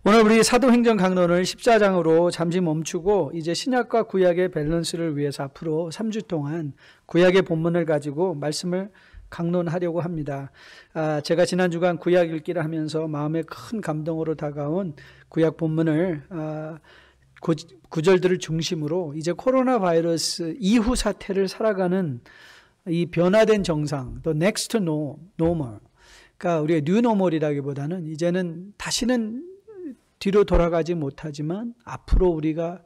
오늘 우리 사도행전 강론을 14장으로 잠시 멈추고 이제 신약과 구약의 밸런스를 위해서 앞으로 3주 동안 구약의 본문을 가지고 말씀을 강론하려고 합니다. 제가 지난 주간 구약 읽기를 하면서 마음에 큰 감동으로 다가온 구약 본문을 구절들을 중심으로 이제 코로나 바이러스 이후 사태를 살아가는 이 변화된 정상, 또 next normal, 그러니까 우리가 new normal이라기보다는 이제는 다시는 뒤로 돌아가지 못하지만 앞으로 우리가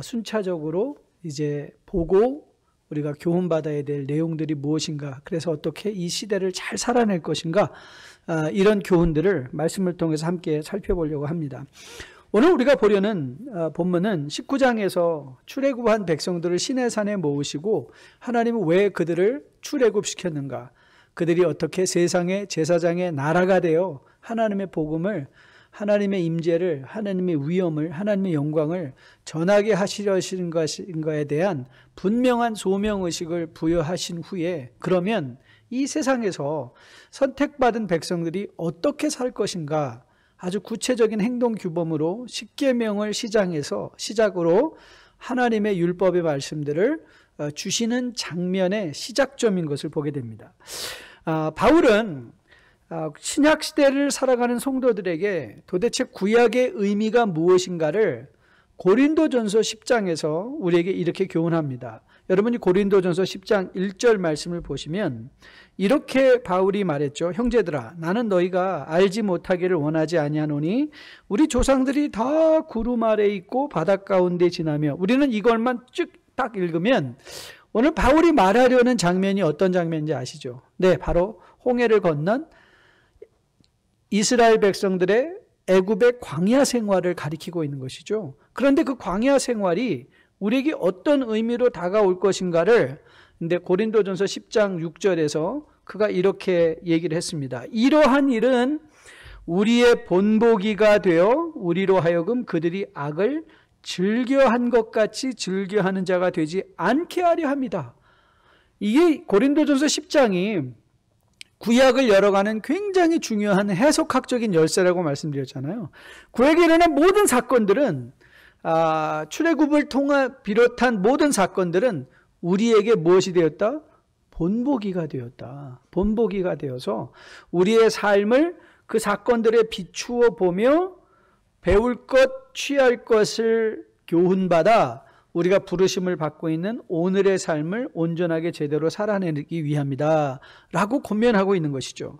순차적으로 이제 보고 우리가 교훈받아야 될 내용들이 무엇인가, 그래서 어떻게 이 시대를 잘 살아낼 것인가, 이런 교훈들을 말씀을 통해서 함께 살펴보려고 합니다. 오늘 우리가 보려는 본문은 19장에서 출애굽한 백성들을 시내산에 모으시고 하나님은 왜 그들을 출애굽시켰는가, 그들이 어떻게 세상의 제사장의 나라가 되어 하나님의 복음을, 하나님의 임재를, 하나님의 위엄을, 하나님의 영광을 전하게 하시려시는 것인가에 대한 분명한 소명의식을 부여하신 후에, 그러면 이 세상에서 선택받은 백성들이 어떻게 살 것인가, 아주 구체적인 행동 규범으로 십계명을 시작으로 하나님의 율법의 말씀들을 주시는 장면의 시작점인 것을 보게 됩니다. 바울은 신약 시대를 살아가는 성도들에게 도대체 구약의 의미가 무엇인가를 고린도전서 10장에서 우리에게 이렇게 교훈합니다. 여러분이 고린도전서 10장 1절 말씀을 보시면 이렇게 바울이 말했죠. 형제들아, 나는 너희가 알지 못하기를 원하지 아니하노니 우리 조상들이 다 구름 아래 있고 바닷 가운데 지나며, 우리는 이걸만 쭉 딱 읽으면 오늘 바울이 말하려는 장면이 어떤 장면인지 아시죠? 네, 바로 홍해를 건넌 이스라엘 백성들의 애굽의 광야 생활을 가리키고 있는 것이죠. 그런데 그 광야 생활이 우리에게 어떤 의미로 다가올 것인가를, 근데 고린도전서 10장 6절에서 그가 이렇게 얘기를 했습니다. 이러한 일은 우리의 본보기가 되어 우리로 하여금 그들이 악을 즐겨한 것 같이 즐겨하는 자가 되지 않게 하려 합니다. 이게 고린도전서 10장이 구약을 열어가는 굉장히 중요한 해석학적인 열쇠라고 말씀드렸잖아요. 구약에 일어난 모든 사건들은, 출애굽을 비롯한 모든 사건들은 우리에게 무엇이 되었다? 본보기가 되었다. 본보기가 되어서 우리의 삶을 그 사건들에 비추어 보며 배울 것, 취할 것을 교훈받아 우리가 부르심을 받고 있는 오늘의 삶을 온전하게 제대로 살아내기 위함이다 라고 권면하고 있는 것이죠.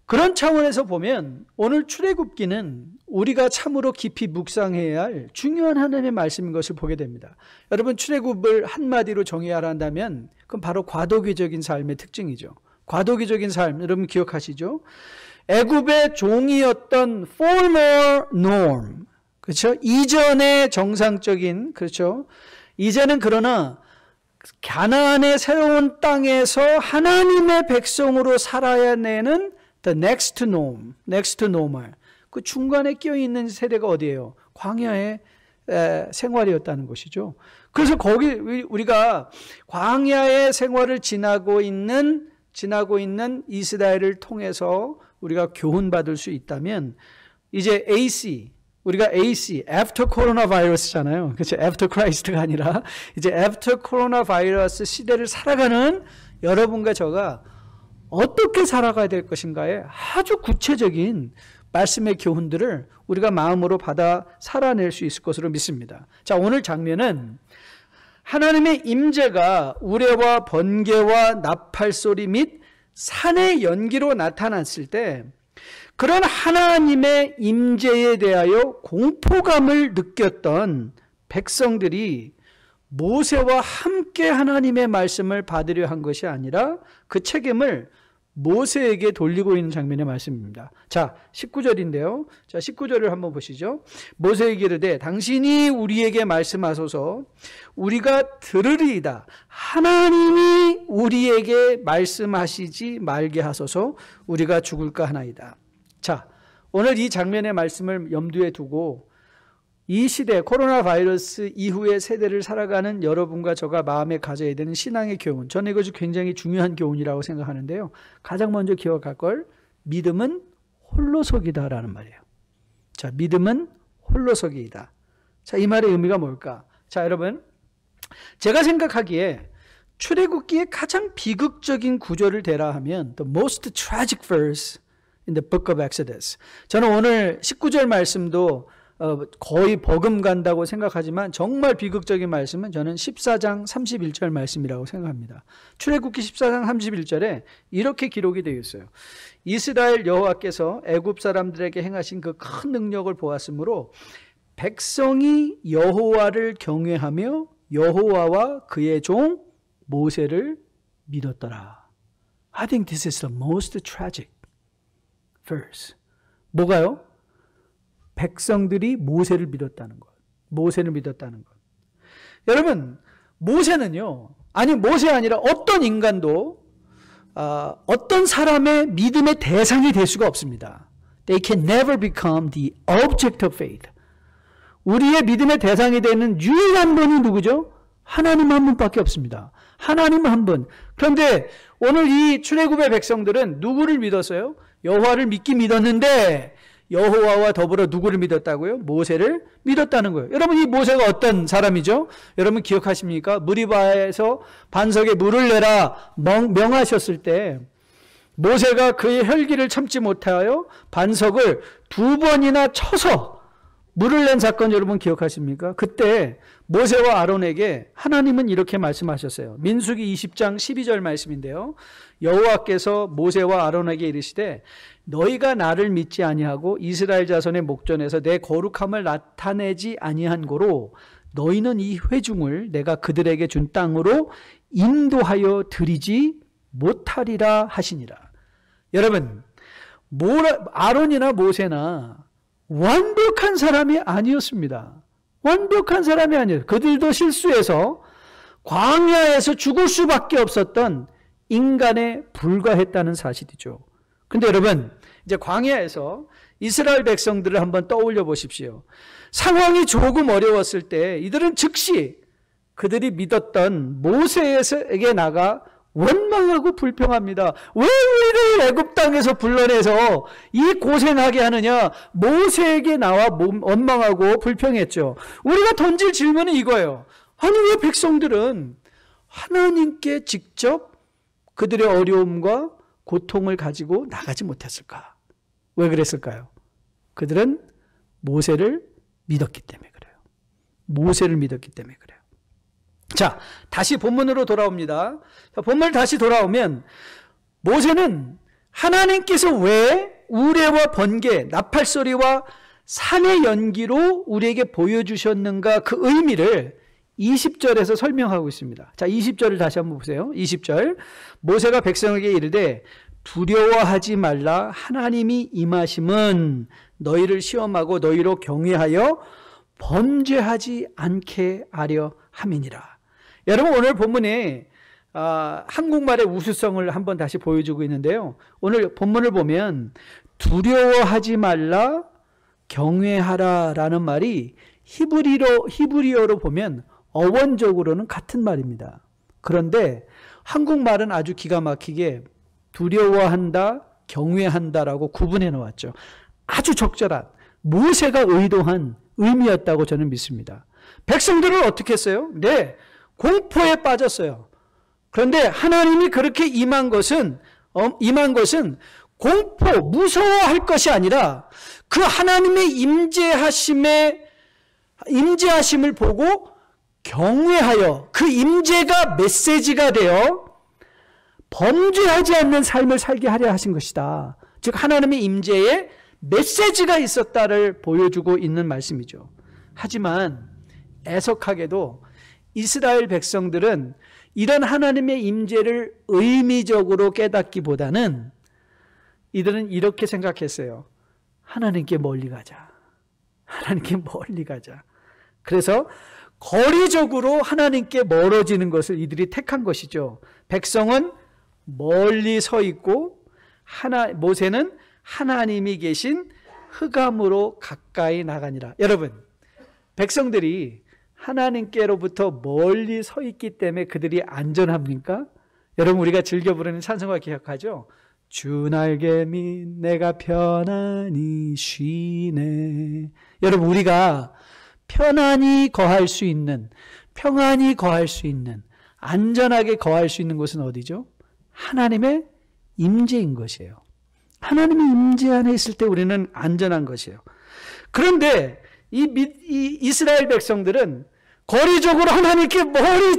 그런 차원에서 보면 오늘 출애굽기는 우리가 참으로 깊이 묵상해야 할 중요한 하나님의 말씀인 것을 보게 됩니다. 여러분, 출애굽을 한마디로 정의하라 한다면 그건 바로 과도기적인 삶의 특징이죠. 과도기적인 삶, 여러분 기억하시죠? 애굽의 종이었던 former norm, 그렇죠? 이전의 정상적인, 그렇죠? 이제는 그러나 가나안의 새로운 땅에서 하나님의 백성으로 살아야 내는 the next norm, next normal. 그 중간에 끼어있는 세대가 어디예요? 광야의 생활이었다는 것이죠. 그래서 거기 우리가 광야의 생활을 지나고 있는 이스라엘을 통해서 우리가 교훈받을 수 있다면, 이제 우리가 after coronavirus잖아요. 그렇죠? after Christ가 아니라 이제 after coronavirus 시대를 살아가는 여러분과 저가 어떻게 살아가야 될 것인가에 아주 구체적인 말씀의 교훈들을 우리가 마음으로 받아 살아낼 수 있을 것으로 믿습니다. 자, 오늘 장면은 하나님의 임재가 우레와 번개와 나팔소리 및 산의 연기로 나타났을 때 그런 하나님의 임재에 대하여 공포감을 느꼈던 백성들이 모세와 함께 하나님의 말씀을 받으려 한 것이 아니라 그 책임을 모세에게 돌리고 있는 장면의 말씀입니다. 자, 19절인데요. 자, 19절을 한번 보시죠. 모세에게 이르되 당신이 우리에게 말씀하소서 우리가 들으리이다. 하나님이 우리에게 말씀하시지 말게 하소서 우리가 죽을까 하나이다. 자, 오늘 이 장면의 말씀을 염두에 두고 이 시대, 코로나 바이러스 이후의 세대를 살아가는 여러분과 저가 마음에 가져야 되는 신앙의 교훈, 저는 이것이 굉장히 중요한 교훈이라고 생각하는데요. 가장 먼저 기억할 걸, 믿음은 홀로서기다라는 말이에요. 자, 믿음은 홀로서기이다. 자, 이 말의 의미가 뭘까? 자, 여러분, 제가 생각하기에 출애굽기의 가장 비극적인 구절을 대라 하면 the most tragic verse in the book of Exodus. 저는 오늘 19절 말씀도 거의 버금간다고 생각하지만 정말 비극적인 말씀은 저는 14장 31절 말씀이라고 생각합니다. 출애굽기 14장 31절에 이렇게 기록이 되어 있어요. 이스라엘 여호와께서 애굽 사람들에게 행하신 그 큰 능력을 보았으므로 백성이 여호와를 경외하며 여호와와 그의 종 모세를 믿었더라. I think this is the most tragic verse. 뭐가요? 백성들이 모세를 믿었다는 것. 모세를 믿었다는 것. 여러분, 모세는요, 아니 모세 아니라 어떤 인간도 어떤 사람의 믿음의 대상이 될 수가 없습니다. They can never become the object of faith. 우리의 믿음의 대상이 되는 유일한 분이 누구죠? 하나님 한 분밖에 없습니다. 하나님 한 분. 그런데 오늘 이 출애굽의 백성들은 누구를 믿었어요? 여호와를 믿었는데 여호와와 더불어 누구를 믿었다고요? 모세를 믿었다는 거예요. 여러분, 이 모세가 어떤 사람이죠? 여러분 기억하십니까? 무리바에서 반석에 물을 내라 명하셨을 때 모세가 그의 혈기를 참지 못하여 반석을 2번이나 쳐서 물을 낸 사건 여러분 기억하십니까? 그때 모세와 아론에게 하나님은 이렇게 말씀하셨어요. 민수기 20장 12절 말씀인데요. 여호와께서 모세와 아론에게 이르시되 너희가 나를 믿지 아니하고 이스라엘 자손의 목전에서 내 거룩함을 나타내지 아니한 고로 너희는 이 회중을 내가 그들에게 준 땅으로 인도하여 드리지 못하리라 하시니라. 여러분, 아론이나 모세나 완벽한 사람이 아니었습니다. 완벽한 사람이 아니에요. 그들도 실수해서 광야에서 죽을 수밖에 없었던 인간에 불과했다는 사실이죠. 근데 여러분, 이제 광야에서 이스라엘 백성들을 한번 떠올려 보십시오. 상황이 조금 어려웠을 때 이들은 즉시 그들이 믿었던 모세에게 나가 원망하고 불평합니다. 왜 우리를 애굽 땅에서 불러내서 이 고생하게 하느냐? 모세에게 나와 원망하고 불평했죠. 우리가 던질 질문은 이거예요. 아니 왜 백성들은 하나님께 직접 그들의 어려움과 고통을 가지고 나가지 못했을까? 왜 그랬을까요? 그들은 모세를 믿었기 때문에 그래요. 모세를 믿었기 때문에 그래요. 자, 다시 본문으로 돌아옵니다. 본문 다시 돌아오면 모세는 하나님께서 왜 우레와 번개, 나팔소리와 산의 연기로 우리에게 보여주셨는가 그 의미를 20절에서 설명하고 있습니다. 자, 20절을 다시 한번 보세요. 20절. 모세가 백성에게 이르되 두려워하지 말라. 하나님이 임하심은 너희를 시험하고 너희로 경외하여 범죄하지 않게 하려 함이니라. 여러분, 오늘 본문에 한국말의 우수성을 한번 다시 보여주고 있는데요. 오늘 본문을 보면 두려워하지 말라, 경외하라 라는 말이 히브리어로 보면 어원적으로는 같은 말입니다. 그런데 한국말은 아주 기가 막히게 두려워한다, 경외한다라고 구분해 놓았죠. 아주 적절한 모세가 의도한 의미였다고 저는 믿습니다. 백성들은 어떻게 했어요? 네, 공포에 빠졌어요. 그런데 하나님이 그렇게 임한 것은 공포, 무서워할 것이 아니라 그 하나님의 임재하심을 보고 경외하여 그 임재가 메시지가 되어 범죄하지 않는 삶을 살게 하려 하신 것이다. 즉 하나님의 임재에 메시지가 있었다를 보여주고 있는 말씀이죠. 하지만 애석하게도 이스라엘 백성들은 이런 하나님의 임재를 의미적으로 깨닫기보다는 이들은 이렇게 생각했어요. 하나님께 멀리 가자. 하나님께 멀리 가자. 그래서 거리적으로 하나님께 멀어지는 것을 이들이 택한 것이죠. 백성은 멀리 서 있고 모세는 하나님이 계신 흑암으로 가까이 나가니라. 여러분, 백성들이 하나님께로부터 멀리 서 있기 때문에 그들이 안전합니까? 여러분, 우리가 즐겨 부르는 찬송가 기억하죠? 주 날개밑 내가 편안히 쉬네. 여러분, 우리가 편안히 거할 수 있는, 평안히 거할 수 있는, 안전하게 거할 수 있는 곳은 어디죠? 하나님의 임재인 것이에요. 하나님의 임재 안에 있을 때 우리는 안전한 것이에요. 그런데 이 이스라엘 백성들은 거리적으로 하나님께 멀리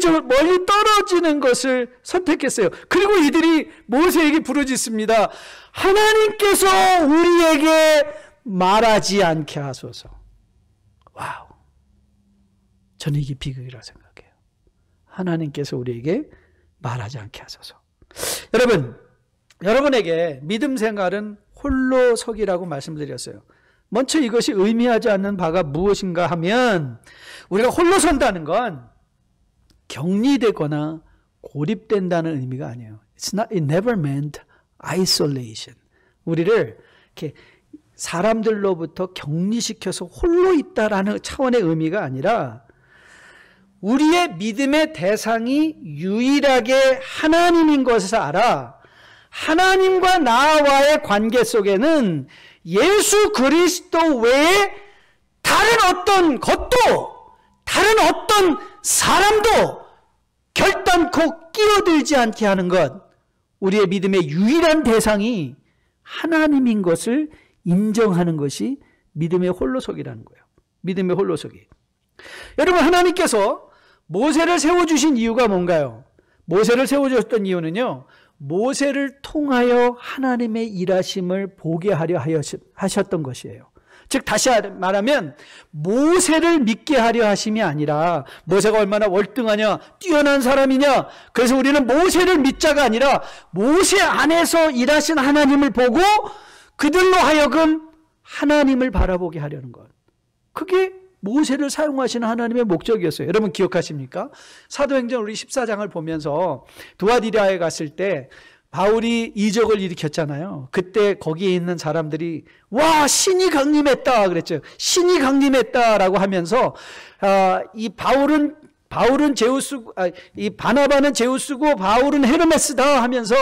떨어지는 것을 선택했어요. 그리고 이들이 모세에게 부르짖습니다. 하나님께서 우리에게 말하지 않게 하소서. 와우. 저는 이게 비극이라고 생각해요. 하나님께서 우리에게 말하지 않게 하소서. 여러분에게 믿음 생활은 홀로 서기라고 말씀드렸어요. 먼저 이것이 의미하지 않는 바가 무엇인가 하면, 우리가 홀로 선다는 건 격리되거나 고립된다는 의미가 아니에요. It never meant isolation. 우리를 이렇게 사람들로부터 격리시켜서 홀로 있다라는 차원의 의미가 아니라, 우리의 믿음의 대상이 유일하게 하나님인 것을 알아 하나님과 나와의 관계 속에는 예수 그리스도 외에 다른 어떤 것도, 다른 어떤 사람도 결단코 끼어들지 않게 하는 것, 우리의 믿음의 유일한 대상이 하나님인 것을 인정하는 것이 믿음의 홀로서기라는 거예요. 믿음의 홀로서기. 여러분, 하나님께서 모세를 세워주신 이유가 뭔가요? 모세를 세워주셨던 이유는요, 모세를 통하여 하나님의 일하심을 보게 하려 하셨던 것이에요. 즉, 다시 말하면 모세를 믿게 하려 하심이 아니라, 모세가 얼마나 월등하냐, 뛰어난 사람이냐, 그래서 우리는 모세를 믿자가 아니라 모세 안에서 일하신 하나님을 보고 그들로 하여금 하나님을 바라보게 하려는 것. 그게 모세를 사용하시는 하나님의 목적이었어요. 여러분 기억하십니까? 사도행전 우리 14장을 보면서 두아디라에 갔을 때 바울이 이적을 일으켰잖아요. 그때 거기에 있는 사람들이 와, 신이 강림했다 그랬죠. 신이 강림했다라고 하면서 이 바울은 제우스고, 이 바나바는 제우스고 바울은 헤르메스다 하면서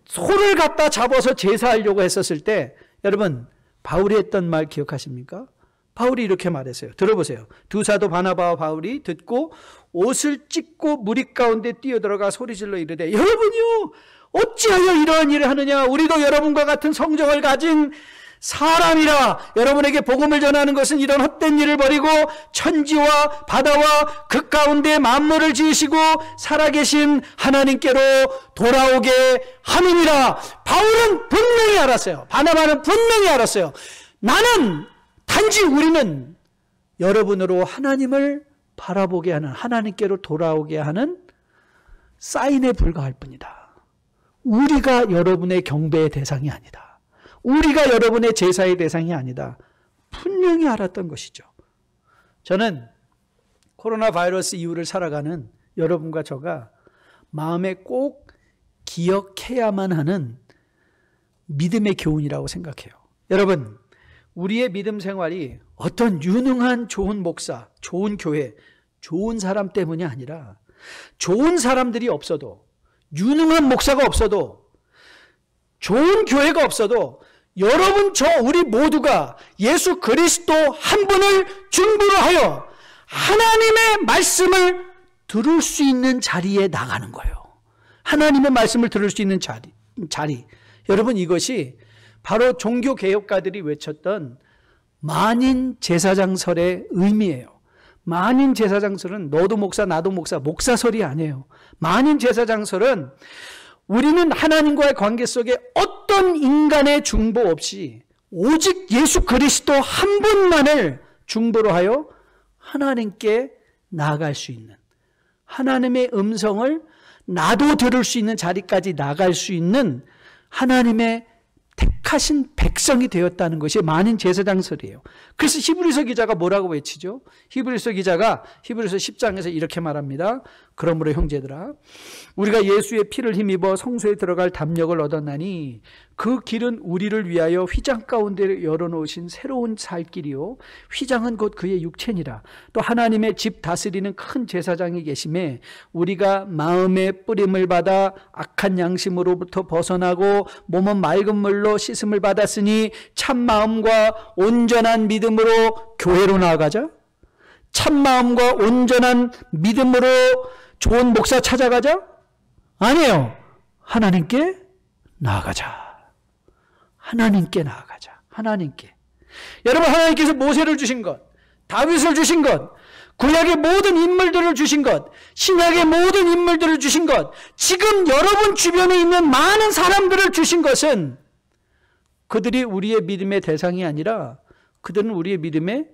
소를 갖다 잡아서 제사하려고 했었을 때, 여러분 바울이 했던 말 기억하십니까? 바울이 이렇게 말했어요. 들어보세요. 두 사도 바나바와 바울이 듣고 옷을 찢고 무리 가운데 뛰어들어가 소리질러 이르되, 여러분이요 어찌하여 이러한 일을 하느냐? 우리도 여러분과 같은 성정을 가진 사람이라. 여러분에게 복음을 전하는 것은 이런 헛된 일을 버리고 천지와 바다와 그 가운데 만물을 지으시고 살아계신 하나님께로 돌아오게 함이니라. 바울은 분명히 알았어요. 바나바는 분명히 알았어요. 단지 우리는 여러분으로 하나님을 바라보게 하는, 하나님께로 돌아오게 하는 사인에 불과할 뿐이다. 우리가 여러분의 경배의 대상이 아니다. 우리가 여러분의 제사의 대상이 아니다. 분명히 알았던 것이죠. 저는 코로나 바이러스 이후를 살아가는 여러분과 저가 마음에 꼭 기억해야만 하는 믿음의 교훈이라고 생각해요. 여러분, 우리의 믿음 생활이 어떤 유능한 좋은 목사, 좋은 교회, 좋은 사람 때문이 아니라, 좋은 사람들이 없어도, 유능한 목사가 없어도, 좋은 교회가 없어도 여러분 우리 모두가 예수 그리스도 한 분을 중보로 하여 하나님의 말씀을 들을 수 있는 자리에 나가는 거예요. 하나님의 말씀을 들을 수 있는 자리. 여러분, 이것이 바로 종교개혁가들이 외쳤던 만인 제사장설의 의미예요. 만인 제사장설은 너도 목사 나도 목사설이 아니에요. 만인 제사장설은 우리는 하나님과의 관계 속에 어떤 인간의 중보 없이 오직 예수 그리스도 한 분만을 중보로 하여 하나님께 나아갈 수 있는, 하나님의 음성을 나도 들을 수 있는 자리까지 나갈 수 있는 하나님의 택하신 백성이 되었다는 것이 만인 제사장설이에요. 그래서 히브리서 기자가 뭐라고 외치죠? 히브리서 기자가 히브리서 10장에서 이렇게 말합니다. 그러므로 형제들아, 우리가 예수의 피를 힘입어 성소에 들어갈 담력을 얻었나니 그 길은 우리를 위하여 휘장 가운데 열어놓으신 새로운 살 길이요 휘장은 곧 그의 육체니라. 또 하나님의 집 다스리는 큰 제사장이 계심에 우리가 마음의 뿌림을 받아 악한 양심으로부터 벗어나고 몸은 맑은 물로 씻음을 받았으니 참 마음과 온전한 믿음으로 교회로 나아가자. 참 마음과 온전한 믿음으로 좋은 목사 찾아가자? 아니에요. 하나님께 나아가자. 하나님께 나아가자. 하나님께. 여러분, 하나님께서 모세를 주신 것, 다윗을 주신 것, 구약의 모든 인물들을 주신 것, 신약의 모든 인물들을 주신 것, 지금 여러분 주변에 있는 많은 사람들을 주신 것은 그들이 우리의 믿음의 대상이 아니라 그들은 우리의 믿음의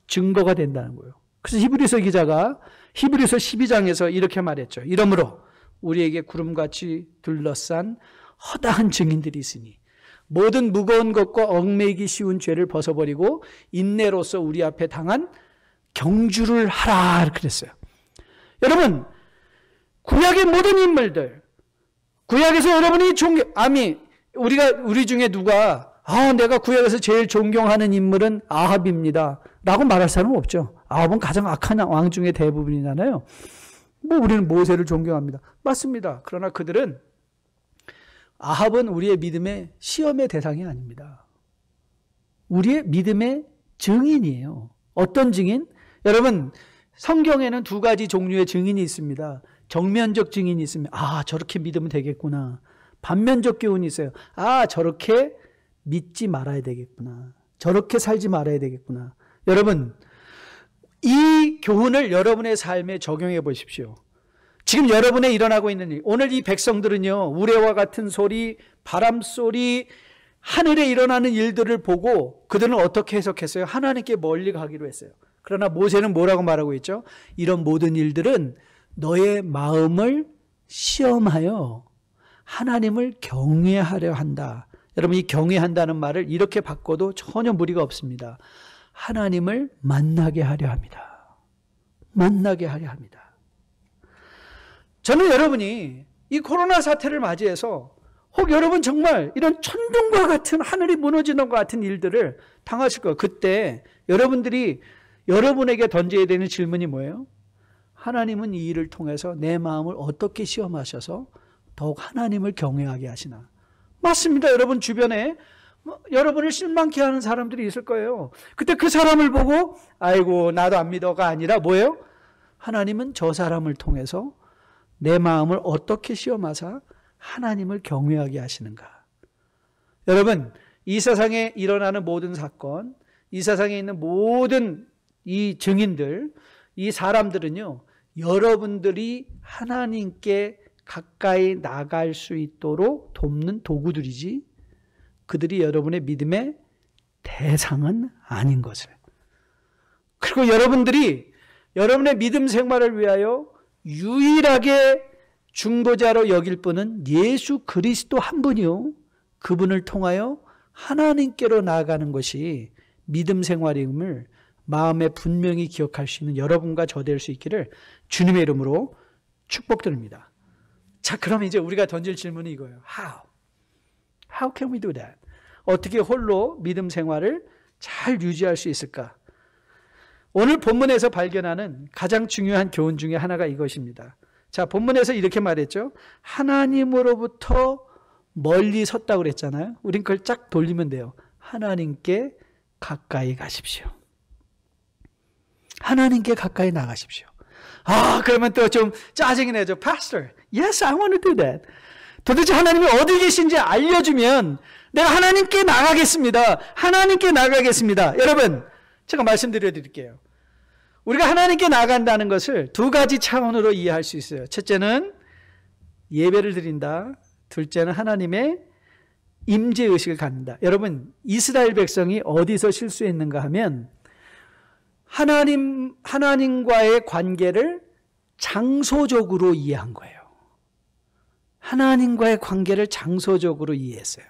증거가 된다는 거예요. 그래서 히브리서 기자가 히브리서 12장에서 이렇게 말했죠. 이러므로 우리에게 구름같이 둘러싼 허다한 증인들이 있으니 모든 무거운 것과 얽매이기 쉬운 죄를 벗어버리고 인내로서 우리 앞에 당한 경주를 하라 그랬어요. 여러분, 구약의 모든 인물들, 구약에서 여러분이 우리 중에 누가 내가 구약에서 제일 존경하는 인물은 아합입니다 라고 말할 사람은 없죠. 아합은 가장 악한 왕 중에 대부분이잖아요. 우리는 모세를 존경합니다. 맞습니다. 그러나 아합은 우리의 믿음의 시험의 대상이 아닙니다. 우리의 믿음의 증인이에요. 어떤 증인? 여러분, 성경에는 두 가지 종류의 증인이 있습니다. 정면적 증인이 있으면 저렇게 믿으면 되겠구나. 반면적 교훈이 있어요. 저렇게 믿지 말아야 되겠구나. 저렇게 살지 말아야 되겠구나. 여러분, 이 교훈을 여러분의 삶에 적용해 보십시오. 지금 여러분의 일어나고 있는 일, 오늘 이 백성들은요, 우레와 같은 소리, 바람 소리, 하늘에 일어나는 일들을 보고 그들은 어떻게 해석했어요? 하나님께 멀리 가기로 했어요. 그러나 모세는 뭐라고 말하고 있죠? 이런 모든 일들은 너의 마음을 시험하여 하나님을 경외하려 한다. 여러분, 이 경외한다는 말을 이렇게 바꿔도 전혀 무리가 없습니다. 하나님을 만나게 하려 합니다. 만나게 하려 합니다. 저는 여러분이 이 코로나 사태를 맞이해서 혹 여러분 정말 이런 천둥과 같은 하늘이 무너지는 것 같은 일들을 당하실 거예요. 그때 여러분에게 던져야 되는 질문이 뭐예요? 하나님은 이 일을 통해서 내 마음을 어떻게 시험하셔서 더욱 하나님을 경외하게 하시나? 맞습니다. 여러분 주변에 여러분을 실망케 하는 사람들이 있을 거예요. 그때 그 사람을 보고 아이고 나도 안 믿어가 아니라 뭐예요? 하나님은 저 사람을 통해서 내 마음을 어떻게 시험하사 하나님을 경외하게 하시는가? 여러분, 이 세상에 일어나는 모든 사건, 이 세상에 있는 모든 이 증인들, 이 사람들은요, 여러분들이 하나님께 가까이 나갈 수 있도록 돕는 도구들이지 그들이 여러분의 믿음의 대상은 아닌 것을. 그리고 여러분들이 여러분의 믿음 생활을 위하여 유일하게 중보자로 여길 분은 예수 그리스도 한 분이요. 그분을 통하여 하나님께로 나아가는 것이 믿음 생활임을 마음에 분명히 기억할 수 있는 여러분과 저 될 수 있기를 주님의 이름으로 축복드립니다. 자, 그럼 이제 우리가 던질 질문이 이거예요. How can we do that? 어떻게 홀로 믿음 생활을 잘 유지할 수 있을까? 오늘 본문에서 발견하는 가장 중요한 교훈 중에 하나가 이것입니다. 자, 본문에서 이렇게 말했죠. 하나님으로부터 멀리 섰다고 그랬잖아요. 우린 그걸 쫙 돌리면 돼요. 하나님께 가까이 가십시오. 하나님께 가까이 나가십시오. 그러면 또 좀 짜증이 나죠. Pastor, yes, I want to do that. 도대체 하나님이 어디 계신지 알려주면 내가 하나님께 나가겠습니다. 하나님께 나가겠습니다. 여러분, 제가 말씀드려 드릴게요. 우리가 하나님께 나간다는 것을 두 가지 차원으로 이해할 수 있어요. 첫째는 예배를 드린다. 둘째는 하나님의 임재의식을 갖는다. 여러분, 이스라엘 백성이 어디서 실수했는가 하면 하나님과의 관계를 장소적으로 이해한 거예요. 하나님과의 관계를 장소적으로 이해했어요.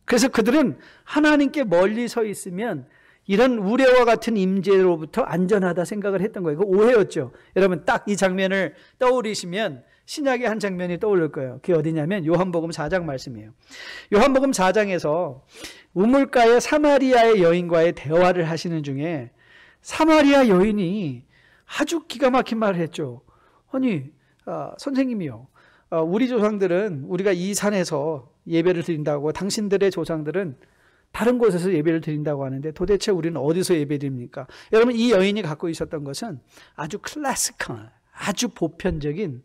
그래서 그들은 하나님께 멀리 서 있으면 이런 우레와 같은 임재로부터 안전하다 생각을 했던 거예요. 그 오해였죠. 여러분 딱 이 장면을 떠올리시면 신약의 한 장면이 떠오를 거예요. 그게 어디냐면 요한복음 4장 말씀이에요. 요한복음 4장에서 우물가의 사마리아의 여인과의 대화를 하시는 중에 사마리아 여인이 아주 기가 막힌 말을 했죠. 아니 선생님이요, 우리 조상들은 우리가 이 산에서 예배를 드린다고, 당신들의 조상들은 다른 곳에서 예배를 드린다고 하는데 도대체 우리는 어디서 예배 드립니까? 여러분 이 여인이 갖고 있었던 것은 아주 클래식한, 아주 보편적인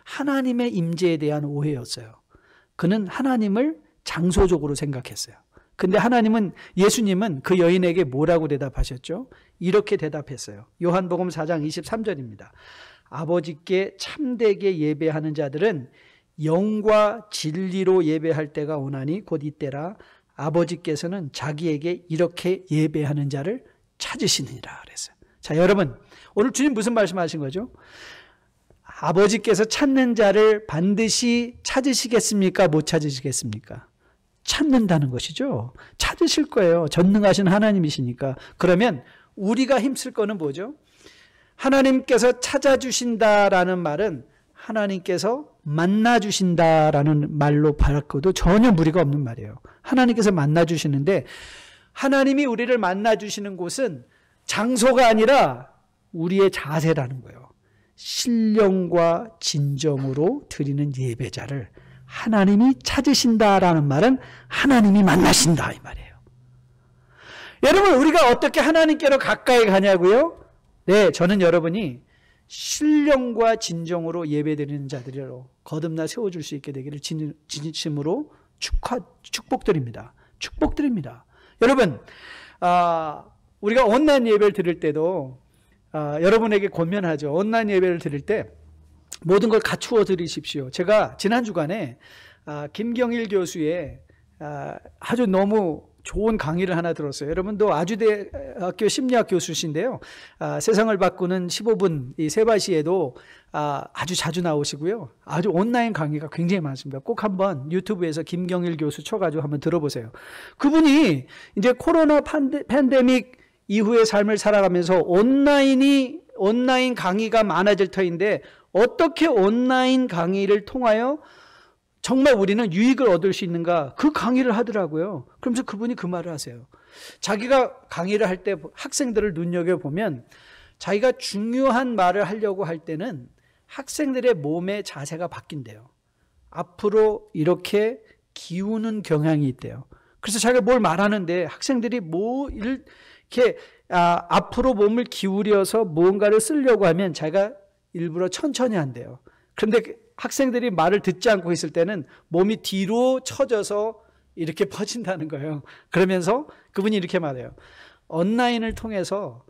하나님의 임재에 대한 오해였어요. 그는 하나님을 장소적으로 생각했어요. 근데 하나님은, 예수님은 그 여인에게 뭐라고 대답하셨죠? 이렇게 대답했어요. 요한복음 4장 23절입니다. 아버지께 참되게 예배하는 자들은 영과 진리로 예배할 때가 오나니 곧 이때라. 아버지께서는 자기에게 이렇게 예배하는 자를 찾으시느니라 그랬어요. 자, 여러분 오늘 주님 무슨 말씀하신 거죠? 아버지께서 찾는 자를 반드시 찾으시겠습니까? 못 찾으시겠습니까? 찾는다는 것이죠. 찾으실 거예요. 전능하신 하나님이시니까. 그러면 우리가 힘쓸 거는 뭐죠? 하나님께서 찾아주신다라는 말은 하나님께서 만나주신다라는 말로 바꿔도 전혀 무리가 없는 말이에요. 하나님께서 만나주시는데, 하나님이 우리를 만나주시는 곳은 장소가 아니라 우리의 자세라는 거예요. 신령과 진정으로 드리는 예배자를 하나님이 찾으신다라는 말은 하나님이 만나신다 이 말이에요. 여러분 우리가 어떻게 하나님께로 가까이 가냐고요? 네, 저는 여러분이 신령과 진정으로 예배드리는 자들로 거듭나 세워줄 수 있게 되기를 진심으로 축복드립니다. 축복드립니다. 여러분 우리가 온라인 예배를 드릴 때도 여러분에게 권면하죠. 온라인 예배를 드릴 때 모든 걸 갖추어 드리십시오. 제가 지난 주간에 김경일 교수의 아주 너무 좋은 강의를 하나 들었어요. 여러분도 아주대학교 심리학 교수신데요. 세상을 바꾸는 15분 이 세바시에도 아주 자주 나오시고요. 아주 온라인 강의가 굉장히 많습니다. 꼭 한번 유튜브에서 김경일 교수 쳐가지고 한번 들어보세요. 그분이 이제 코로나 팬데믹 이후의 삶을 살아가면서 온라인 강의가 많아질 터인데 어떻게 온라인 강의를 통하여 정말 우리는 유익을 얻을 수 있는가, 그 강의를 하더라고요. 그러면서 그분이 그 말을 하세요. 자기가 강의를 할 때 학생들을 눈여겨보면 자기가 중요한 말을 하려고 할 때는 학생들의 몸의 자세가 바뀐대요. 앞으로 이렇게 기우는 경향이 있대요. 그래서 자기가 뭘 말하는데 학생들이 이렇게 앞으로 몸을 기울여서 무언가를 쓰려고 하면 자기가 일부러 천천히 한대요. 그런데 학생들이 말을 듣지 않고 있을 때는 몸이 뒤로 처져서 이렇게 퍼진다는 거예요. 그러면서 그분이 이렇게 말해요. 온라인을 통해서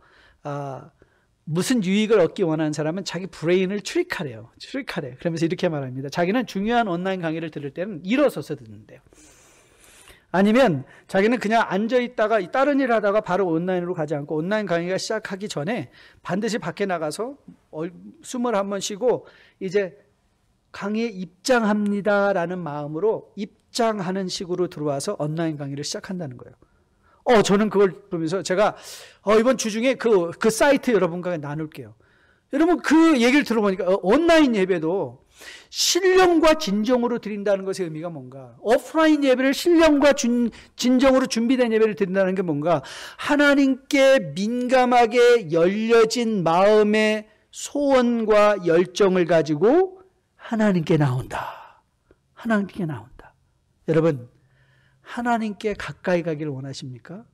무슨 유익을 얻기 원하는 사람은 자기 브레인을 트릭하래요. 트릭하래. 그러면서 이렇게 말합니다. 자기는 중요한 온라인 강의를 들을 때는 일어서서 듣는데요. 아니면 자기는 그냥 앉아있다가 다른 일 하다가 바로 온라인으로 가지 않고 온라인 강의가 시작하기 전에 반드시 밖에 나가서 숨을 한번 쉬고 이제 강의에 입장합니다라는 마음으로 입장하는 식으로 들어와서 온라인 강의를 시작한다는 거예요. 저는 그걸 보면서 제가 이번 주 중에 그 사이트 여러분과 나눌게요. 여러분 그 얘기를 들어보니까 온라인 예배도 신령과 진정으로 드린다는 것의 의미가 뭔가, 오프라인 예배를 신령과 진정으로 준비된 예배를 드린다는 게 뭔가, 하나님께 민감하게 열려진 마음의 소원과 열정을 가지고 하나님께 나온다. 하나님께 나온다. 여러분 하나님께 가까이 가기를 원하십니까?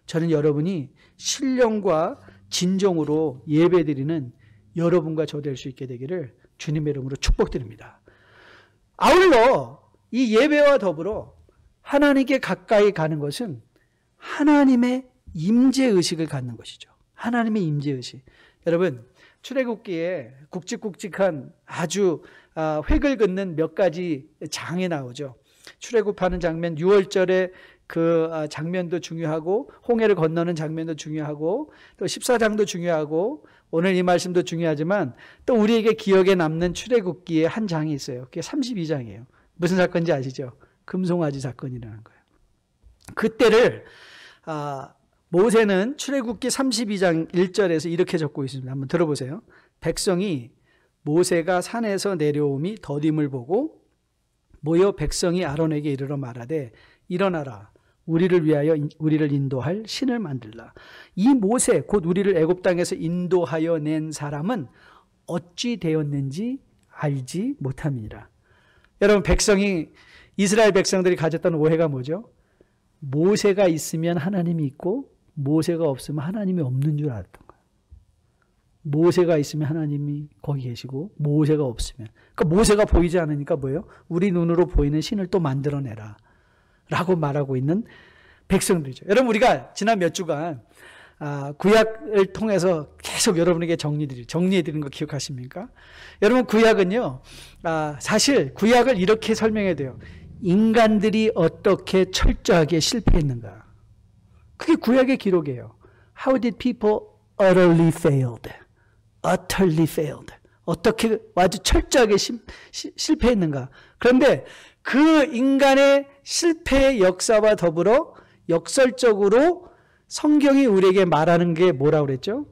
저는 여러분이 신령과 진정으로 예배드리는 여러분과 저 될 수 있게 되기를 주님의 이름으로 축복드립니다. 아울러 이 예배와 더불어 하나님께 가까이 가는 것은 하나님의 임재의식을 갖는 것이죠. 하나님의 임재의식. 여러분 출애굽기에 굵직굵직한 아주 획을 긋는 몇 가지 장이 나오죠. 출애굽하는 장면, 6월절에 그 장면도 중요하고, 홍해를 건너는 장면도 중요하고, 또 14장도 중요하고, 오늘 이 말씀도 중요하지만 또 우리에게 기억에 남는 출애굽기에 한 장이 있어요. 그게 32장이에요. 무슨 사건인지 아시죠? 금송아지 사건이라는 거예요. 그때를 모세는 출애굽기 32장 1절에서 이렇게 적고 있습니다. 한번 들어보세요. 백성이 모세가 산에서 내려옴이 더딤을 보고 모여 백성이 아론에게 이르러 말하되 일어나라 우리를 위하여 우리를 인도할 신을 만들라. 이 모세 곧 우리를 애굽 땅에서 인도하여 낸 사람은 어찌 되었는지 알지 못함이니라. 여러분, 백성이 이스라엘 백성들이 가졌던 오해가 뭐죠? 모세가 있으면 하나님이 있고 모세가 없으면 하나님이 없는 줄 알았던 거예요. 모세가 있으면 하나님이 거기 계시고 모세가 없으면, 그러니까 모세가 보이지 않으니까 뭐예요? 우리 눈으로 보이는 신을 또 만들어내라 라고 말하고 있는 백성들이죠. 여러분, 우리가 지난 몇 주간 구약을 통해서 계속 여러분에게 정리해드린 거 기억하십니까? 여러분, 구약은요, 사실 구약을 이렇게 설명해야 돼요. 인간들이 어떻게 철저하게 실패했는가. 그게 구약의 기록이에요. How did people utterly failed? Utterly failed. 어떻게 아주 철저하게 실패했는가. 그런데 그 인간의 실패의 역사와 더불어 역설적으로 성경이 우리에게 말하는 게 뭐라고 그랬죠?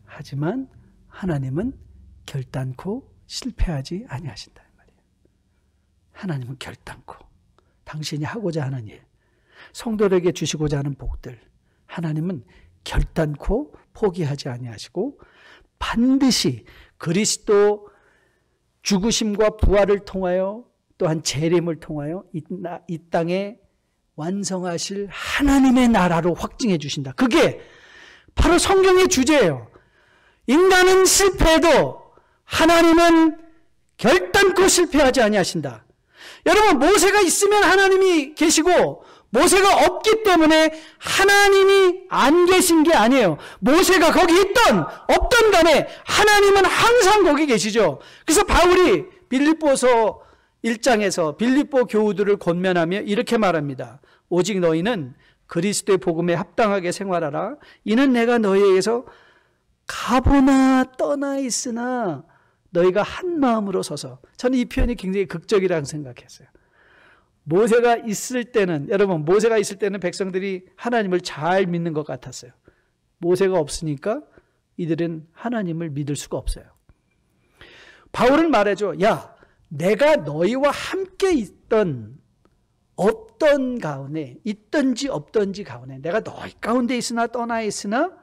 하지만 하나님은 결단코 실패하지 아니하신다. 하나님은 결단코 당신이 하고자 하는 일, 성도들에게 주시고자 하는 복들, 하나님은 결단코 포기하지 아니하시고 반드시 그리스도 죽으심과 부활을 통하여 또한 재림을 통하여 이 땅에 완성하실 하나님의 나라로 확증해 주신다. 그게 바로 성경의 주제예요. 인간은 실패해도 하나님은 결단코 실패하지 아니하신다. 여러분, 모세가 있으면 하나님이 계시고 모세가 없기 때문에 하나님이 안 계신 게 아니에요. 모세가 거기 있던 없던 간에 하나님은 항상 거기 계시죠. 그래서 바울이 빌립보서 1장에서 빌립보 교우들을 권면하며 이렇게 말합니다. 오직 너희는 그리스도의 복음에 합당하게 생활하라. 이는 내가 너희에게서 가보나 떠나 있으나 너희가 한 마음으로 서서. 저는 이 표현이 굉장히 극적이라고 생각했어요. 모세가 있을 때는, 여러분, 모세가 있을 때는 백성들이 하나님을 잘 믿는 것 같았어요. 모세가 없으니까 이들은 하나님을 믿을 수가 없어요. 바울은 말해줘. 야, 내가 너희와 함께 있던 어떤 가운데, 있던지 없던지 가운데, 내가 너희 가운데 있으나 떠나 있으나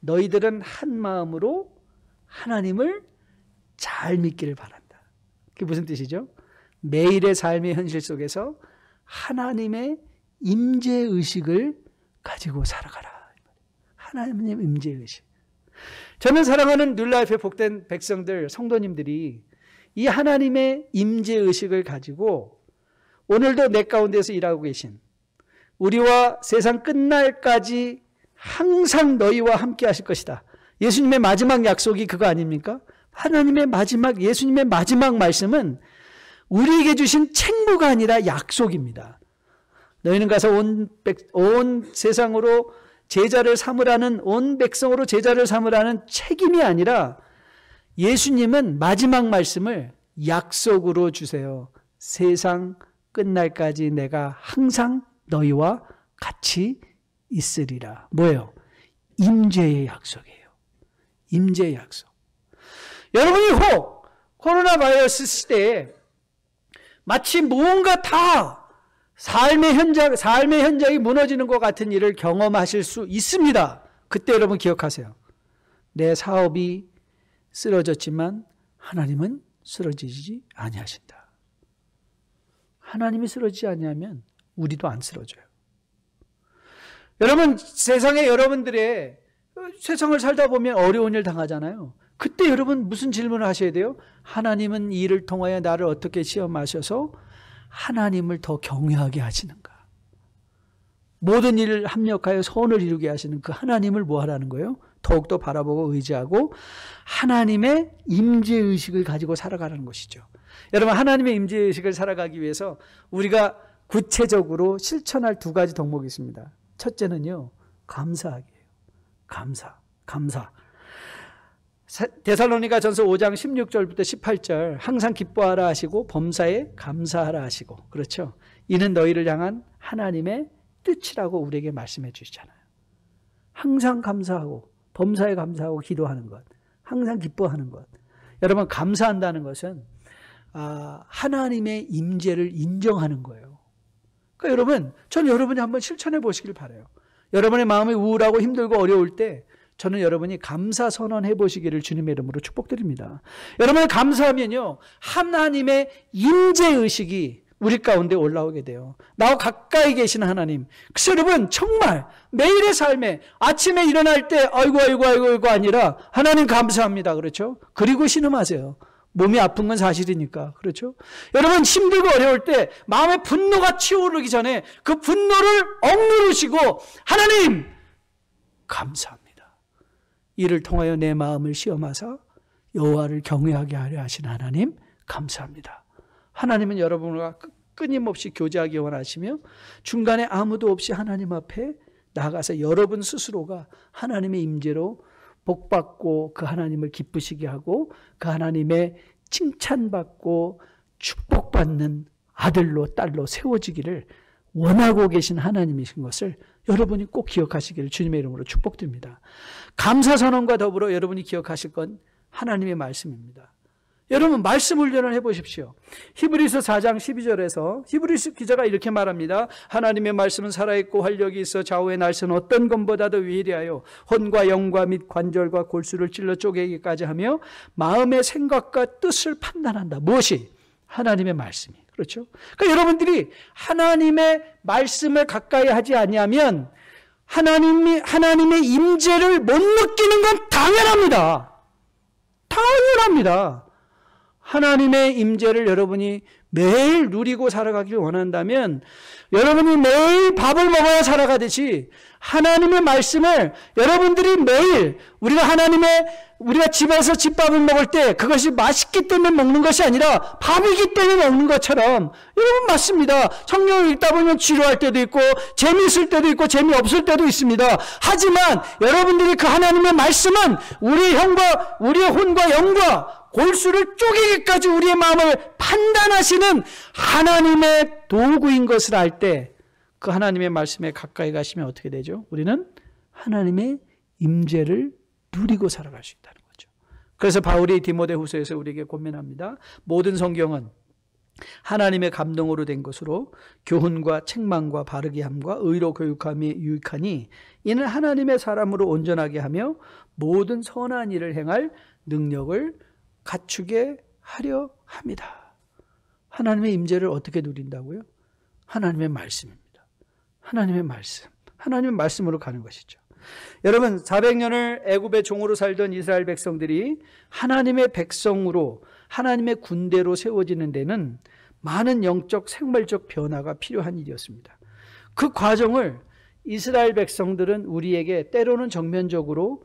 너희들은 한 마음으로 하나님을 잘 믿기를 바란다. 그게 무슨 뜻이죠? 매일의 삶의 현실 속에서 하나님의 임재의식을 가지고 살아가라. 하나님의 임재의식. 저는 사랑하는 뉴라이프의 복된 백성들, 성도님들이 이 하나님의 임재의식을 가지고 오늘도 내 가운데서 일하고 계신, 우리와 세상 끝날까지 항상 너희와 함께 하실 것이다. 예수님의 마지막 약속이 그거 아닙니까? 하나님의 마지막, 예수님의 마지막 말씀은 우리에게 주신 책무가 아니라 약속입니다. 너희는 가서 온 세상으로 제자를 삼으라는, 온 백성으로 제자를 삼으라는 책임이 아니라 예수님은 마지막 말씀을 약속으로 주세요. 세상 끝날까지 내가 항상 너희와 같이 있으리라. 뭐예요? 임재의 약속이에요. 임재의 약속. 여러분이 혹 코로나 바이러스 시대에 마치 무언가 다 삶의 현장이 무너지는 것 같은 일을 경험하실 수 있습니다. 그때 여러분 기억하세요. 내 사업이 쓰러졌지만 하나님은 쓰러지지 아니하신다. 하나님이 쓰러지지 아니하면 우리도 안 쓰러져요. 여러분, 세상에 여러분들의 세상을 살다 보면 어려운 일 당하잖아요. 그때 여러분 무슨 질문을 하셔야 돼요? 하나님은 이 일을 통하여 나를 어떻게 시험하셔서 하나님을 더 경외하게 하시는가? 모든 일을 합력하여 선을 이루게 하시는 그 하나님을 뭐 하라는 거예요? 더욱더 바라보고 의지하고 하나님의 임재의식을 가지고 살아가는 것이죠. 여러분, 하나님의 임재의식을 살아가기 위해서 우리가 구체적으로 실천할 두 가지 덕목이 있습니다. 첫째는요, 감사하기예요. 감사. 데살로니가 전서 5장 16절부터 18절 항상 기뻐하라 하시고 범사에 감사하라 하시고, 그렇죠? 이는 너희를 향한 하나님의 뜻이라고 우리에게 말씀해 주시잖아요. 항상 감사하고 범사에 감사하고 기도하는 것, 항상 기뻐하는 것. 여러분, 감사한다는 것은 하나님의 임재를 인정하는 거예요. 그러니까 여러분, 전 여러분이 한번 실천해 보시길 바라요. 여러분의 마음이 우울하고 힘들고 어려울 때 저는 여러분이 감사 선언해 보시기를 주님의 이름으로 축복드립니다. 여러분, 감사하면요, 하나님의 임재의식이 우리 가운데 올라오게 돼요. 나와 가까이 계신 하나님. 그래서 여러분, 정말 매일의 삶에 아침에 일어날 때 아이고 아니라 하나님 감사합니다. 그렇죠? 그리고 신음하세요. 몸이 아픈 건 사실이니까. 그렇죠? 여러분, 힘들고 어려울 때 마음의 분노가 치오르기 전에 그 분노를 억누르시고 하나님 감사합니다. 이를 통하여 내 마음을 시험하사 여호와를 경외하게 하려 하신 하나님 감사합니다. 하나님은 여러분과 끊임없이 교제하기 원하시며 중간에 아무도 없이 하나님 앞에 나아가서 여러분 스스로가 하나님의 임재로 복받고 그 하나님을 기쁘시게 하고 그 하나님의 칭찬받고 축복받는 아들로 딸로 세워지기를 원하고 계신 하나님이신 것을 여러분이 꼭 기억하시기를 주님의 이름으로 축복드립니다. 감사선언과 더불어 여러분이 기억하실 건 하나님의 말씀입니다. 여러분, 말씀 훈련을 해보십시오. 히브리서 4장 12절에서 히브리서 기자가 이렇게 말합니다. 하나님의 말씀은 살아있고 활력이 있어 좌우의 날선 어떤 것보다도 위대하여 혼과 영과 및 관절과 골수를 찔러 쪼개기까지 하며 마음의 생각과 뜻을 판단한다. 무엇이? 하나님의 말씀이. 그렇죠? 그러니까 여러분들이 하나님의 말씀을 가까이 하지 아니하면 하나님의 임재를 못 느끼는 건 당연합니다. 당연합니다. 하나님의 임재를 여러분이 매일 누리고 살아가길 원한다면 여러분이 매일 밥을 먹어야 살아가듯이 하나님의 말씀을 여러분들이 매일 우리가 집에서 집밥을 먹을 때 그것이 맛있기 때문에 먹는 것이 아니라 밥이기 때문에 먹는 것처럼 여러분 맞습니다. 성경을 읽다 보면 지루할 때도 있고 재미있을 때도 있고 재미없을 때도 있습니다. 하지만 여러분들이 그 하나님의 말씀은 우리의 혼과 영과 골수를 쪼개기까지 우리의 마음을 판단하시는 하나님의 도구인 것을 알 때 그 하나님의 말씀에 가까이 가시면 어떻게 되죠? 우리는 하나님의 임재를 누리고 살아갈 수 있다는 거죠. 그래서 바울이 디모데후서에서 우리에게 권면합니다. 모든 성경은 하나님의 감동으로 된 것으로 교훈과 책망과 바르게 함과 의로 교육함이 유익하니 이는 하나님의 사람으로 온전하게 하며 모든 선한 일을 행할 능력을 갖추게 하려 합니다. 하나님의 임재를 어떻게 누린다고요? 하나님의 말씀입니다. 하나님의 말씀. 하나님의 말씀으로 가는 것이죠. 여러분, 400년을 애굽의 종으로 살던 이스라엘 백성들이 하나님의 백성으로 하나님의 군대로 세워지는 데는 많은 영적 생물적 변화가 필요한 일이었습니다. 그 과정을 이스라엘 백성들은 우리에게 때로는 정면적으로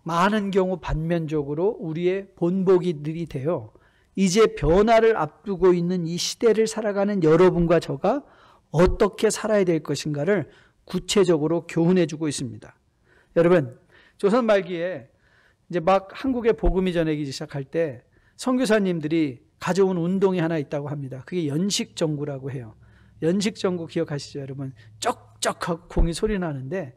많은 경우 반면적으로 우리의 본보기들이 되어 이제 변화를 앞두고 있는 이 시대를 살아가는 여러분과 저가 어떻게 살아야 될 것인가를 구체적으로 교훈해 주고 있습니다. 여러분, 조선 말기에 이제 막 한국에 복음이 전해지기 시작할 때 선교사님들이 가져온 운동이 하나 있다고 합니다. 그게 연식전구라고 해요. 연식전구 기억하시죠, 여러분? 쩍쩍하고 공이 소리 나는데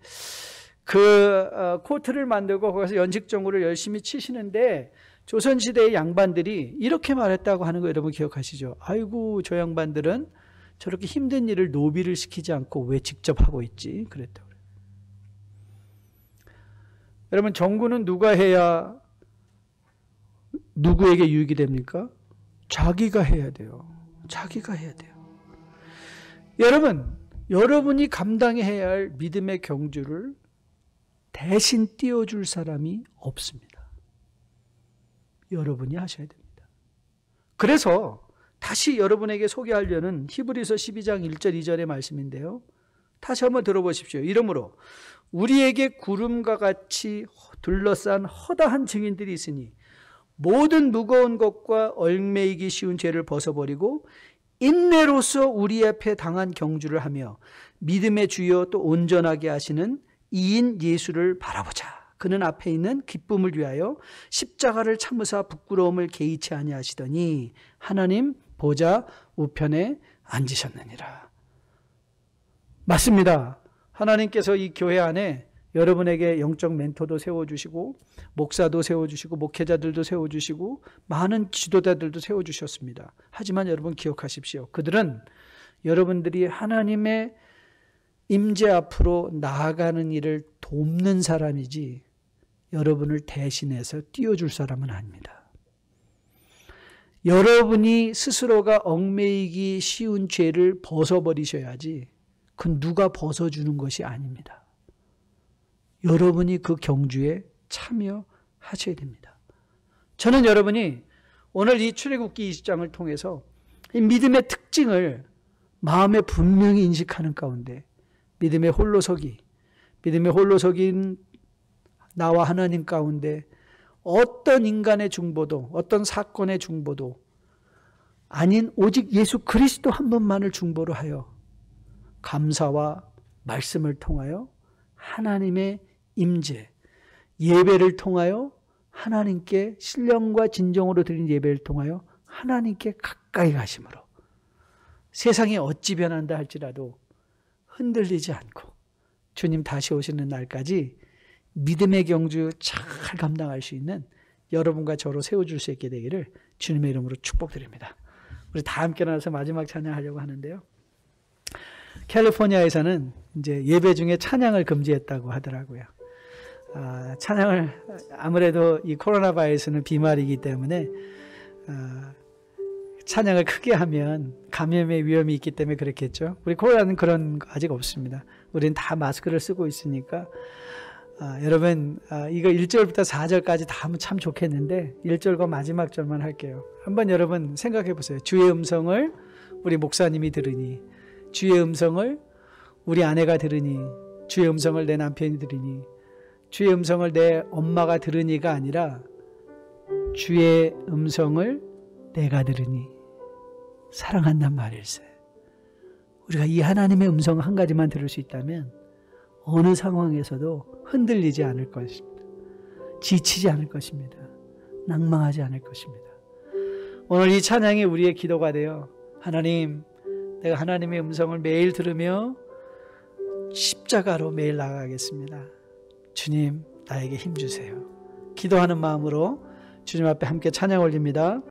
코트를 만들고 거기서 연식전구를 열심히 치시는데 조선시대의 양반들이 이렇게 말했다고 하는 거 여러분 기억하시죠? 아이고, 저 양반들은 저렇게 힘든 일을 노비를 시키지 않고 왜 직접 하고 있지? 그랬다고 그래요. 여러분, 전구는 누가 해야 누구에게 유익이 됩니까? 자기가 해야 돼요. 자기가 해야 돼요. 여러분이 감당해야 할 믿음의 경주를 대신 띄워줄 사람이 없습니다. 여러분이 하셔야 됩니다. 그래서 다시 여러분에게 소개하려는 히브리서 12장 1절 2절의 말씀인데요. 다시 한번 들어보십시오. 이러므로 우리에게 구름과 같이 둘러싼 허다한 증인들이 있으니 모든 무거운 것과 얽매이기 쉬운 죄를 벗어버리고 인내로서 우리 앞에 당한 경주를 하며 믿음의 주여 또 온전하게 하시는 이인 예수를 바라보자. 그는 앞에 있는 기쁨을 위하여 십자가를 참으사 부끄러움을 개의치 아니하시더니 하나님 보좌 우편에 앉으셨느니라. 맞습니다. 하나님께서 이 교회 안에 여러분에게 영적 멘토도 세워주시고 목사도 세워주시고 목회자들도 세워주시고 많은 지도자들도 세워주셨습니다. 하지만 여러분 기억하십시오. 그들은 여러분들이 하나님의 임재 앞으로 나아가는 일을 돕는 사람이지 여러분을 대신해서 띄워줄 사람은 아닙니다. 여러분이 스스로가 얽매이기 쉬운 죄를 벗어버리셔야지 그 누가 벗어주는 것이 아닙니다. 여러분이 그 경주에 참여하셔야 됩니다. 저는 여러분이 오늘 이 출애굽기 20장을 통해서 이 믿음의 특징을 마음에 분명히 인식하는 가운데 믿음의 홀로서기, 믿음의 홀로서기인 나와 하나님 가운데 어떤 인간의 중보도 어떤 사건의 중보도 아닌 오직 예수 그리스도 한 분만을 중보로 하여 감사와 말씀을 통하여 하나님의 임재, 예배를 통하여 하나님께 신령과 진정으로 드린 예배를 통하여 하나님께 가까이 가심으로 세상이 어찌 변한다 할지라도 흔들리지 않고 주님 다시 오시는 날까지 믿음의 경주 잘 감당할 수 있는 여러분과 저로 세워줄 수 있게 되기를 주님의 이름으로 축복드립니다. 우리 다 함께 나와서 마지막 찬양하려고 하는데요. 캘리포니아에서는 이제 예배 중에 찬양을 금지했다고 하더라고요. 찬양을 아무래도 이 코로나 바이러스는 비말이기 때문에 찬양을 크게 하면 감염의 위험이 있기 때문에 그렇겠죠. 우리 코로나는 그런 거 아직 없습니다. 우리는 다 마스크를 쓰고 있으니까 여러분 이거 1절부터 4절까지 다 하면 참 좋겠는데 1절과 마지막 절만 할게요. 한번 여러분 생각해 보세요. 주의 음성을 우리 목사님이 들으니, 주의 음성을 우리 아내가 들으니, 주의 음성을 내 남편이 들으니, 주의 음성을 내 엄마가 들으니가 아니라 주의 음성을 내가 들으니 사랑한단 말일세. 우리가 이 하나님의 음성 한 가지만 들을 수 있다면 어느 상황에서도 흔들리지 않을 것입니다. 지치지 않을 것입니다. 낭망하지 않을 것입니다. 오늘 이 찬양이 우리의 기도가 되어 하나님, 내가 하나님의 음성을 매일 들으며 십자가로 매일 나아가겠습니다. 주님, 나에게 힘주세요. 기도하는 마음으로 주님 앞에 함께 찬양 올립니다.